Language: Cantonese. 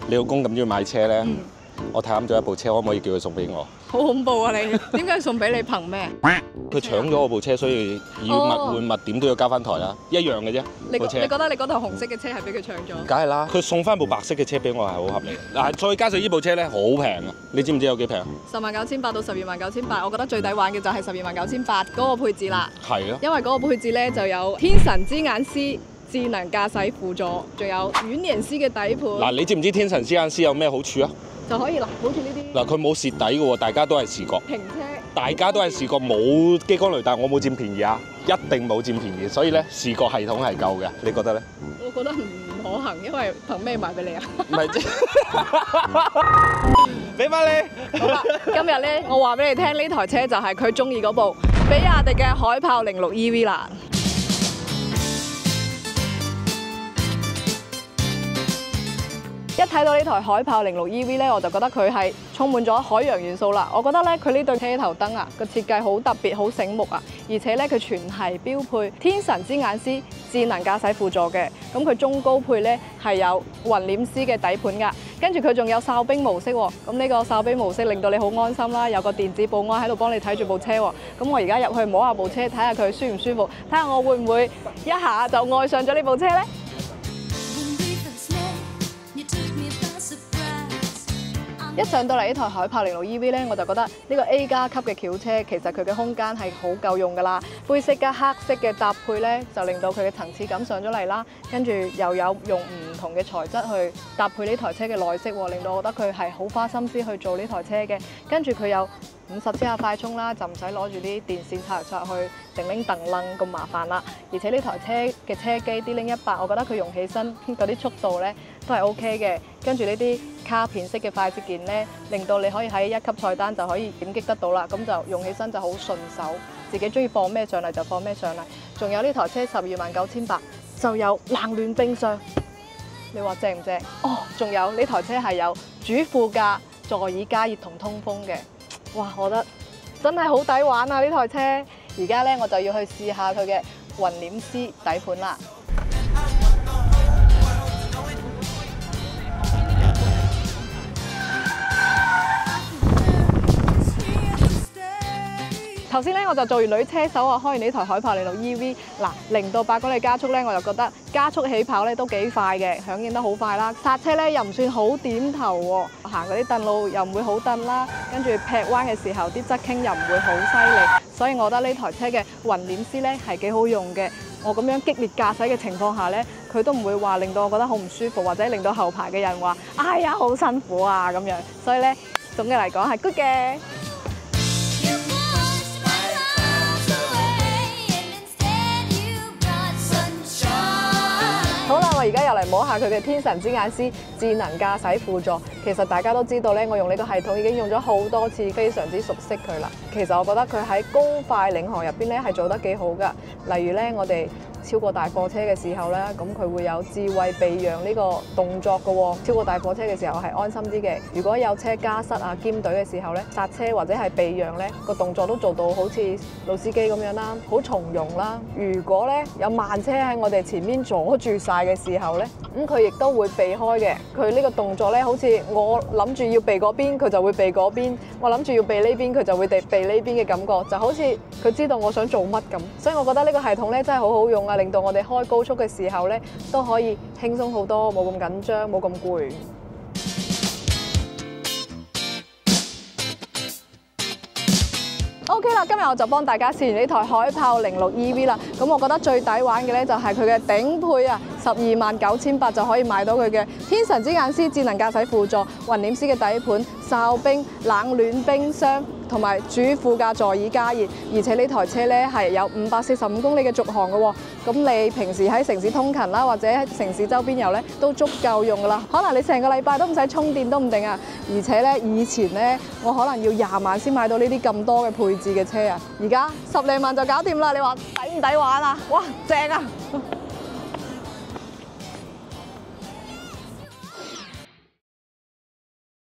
你老公咁中意買車咧，我睇啱咗一部車，可唔可以叫佢送俾我？好恐怖啊！你點解送俾你憑咩？佢搶咗我部車，所以要物換物，點都要交翻台啦，一樣嘅啫。你部車覺得你嗰台紅色嘅車係俾佢搶咗？梗係啦，佢送翻部白色嘅車俾我係好合理。嗱，再加上呢部車咧好平啊，你知唔知有幾平109800到129800，我覺得最抵玩嘅就係129800嗰個配置啦。係啊，因為嗰個配置咧就有天神之眼 C 智能駕駛輔助，仲有軟連絲嘅底盤。嗱，你知唔知天神之眼 C 有咩好處啊？就可以啦，好似呢啲。嗱，佢冇蝕底嘅喎，大家都係視覺。停車。大家都係視覺，冇激光雷達，我冇佔便宜啊！一定冇佔便宜，所以咧視覺系統係夠嘅，你覺得咧？我覺得唔可行，因為憑咩賣俾你啊？唔係即俾翻你。好啦，今日咧我話俾你聽，呢台車就係佢中意嗰部比亞迪嘅海豹06 EV 啦。一睇到呢台海豹06 EV 咧，我就覺得佢係充滿咗海洋元素啦。我覺得咧佢呢對車頭燈啊個設計好特別，好醒目啊！而且咧佢全係標配天神之眼 C 智能駕駛輔助嘅，咁佢中高配咧係有雲簾絲嘅底盤㗎，跟住佢仲有哨兵模式喎。咁呢個哨兵模式令到你好安心啦，有個電子保安喺度幫你睇住部車喎。咁我而家入去摸下部車，睇下佢舒唔舒服，睇下我會唔會一下就愛上咗呢部車咧？一上到嚟呢台海豹06 EV 咧，我就覺得呢個 A 加級嘅轎車其實佢嘅空間係好夠用㗎啦。灰色加黑色嘅搭配咧，就令到佢嘅層次感上咗嚟啦。跟住又有用唔同嘅材質去搭配呢台車嘅內飾，令到我覺得佢係好花心思去做呢台車嘅。跟住佢有50千瓦快充啦，就唔使攞住啲電線插嚟插去，叮鈴噔楞咁麻煩啦。而且呢台車嘅車機 D-Link 100，我覺得佢用起身嗰啲速度咧都係 OK 嘅。跟住呢啲卡片式嘅快捷鍵咧，令到你可以喺一級菜單就可以點擊得到啦。咁就用起身就好順手，自己中意放咩上嚟就放咩上嚟。仲有呢台車129800就有冷暖冰箱，你話正唔正？哦，仲有呢台車係有主副駕座椅加熱同通風嘅。哇，我覺得真係好抵玩啊！呢台車，而家咧我就要去試下佢嘅雲簾絲底盤啦。頭先咧我就做完女車手啊，開完呢台海豹06 EV， 嗱0到8公里加速咧，我就覺得加速起跑咧都幾快嘅，響應得好快啦。剎車咧又唔算好點頭喎，行嗰啲蹬路又唔會好蹬啦，跟住劈彎嘅時候啲側傾又唔會好犀利，所以我覺得呢台車嘅雲簾絲咧係幾好用嘅。我咁樣激烈駕駛嘅情況下咧，佢都唔會話令到我覺得好唔舒服，或者令到後排嘅人話哎呀好辛苦啊咁樣。所以咧總嘅嚟講係 good 嘅。好啦，我而家又嚟摸下佢嘅天神之眼 C 智能駕駛輔助。其實大家都知道咧，我用呢個系統已經用咗好多次，非常之熟悉佢啦。其實我覺得佢喺高快領航入邊咧係做得幾好㗎。例如咧，我哋超過大貨車嘅時候咧，咁佢會有智慧避讓呢個動作㗎喎。超過大貨車嘅時候係安心啲嘅。如果有車加塞啊兼隊嘅時候咧，剎車或者係避讓咧個動作都做到好似老司機咁樣啦，好從容啦。如果咧有慢車喺我哋前面阻住晒嘅時候咧，咁佢亦都會避開嘅。佢呢個動作咧，好似我諗住要避嗰邊，佢就會避嗰邊；我諗住要避呢邊，佢就會避呢邊嘅感覺，就好似佢知道我想做乜咁。所以我覺得呢個系統咧真係好好用啊，令到我哋開高速嘅時候咧都可以輕鬆好多，冇咁緊張，冇咁攰。OK 啦，今日我就幫大家試完呢台海豹06 EV 啦。咁我覺得最抵玩嘅咧就係佢嘅頂配啊，129,800就可以買到佢嘅天神之眼 C 智能駕駛輔助、雲簾絲嘅底盤、哨兵、冷暖冰箱同埋主副駕座椅加熱。而且呢台車咧係有545公里嘅續航嘅喎。咁你平時喺城市通勤啦，或者喺城市周邊遊咧都足夠用噶啦。可能你成個禮拜都唔使充電都唔定啊。而且咧以前咧我可能要20萬先買到呢啲咁多嘅配置嘅車啊，而家10零萬就搞掂啦！你話抵唔抵玩啊？哇，正啊！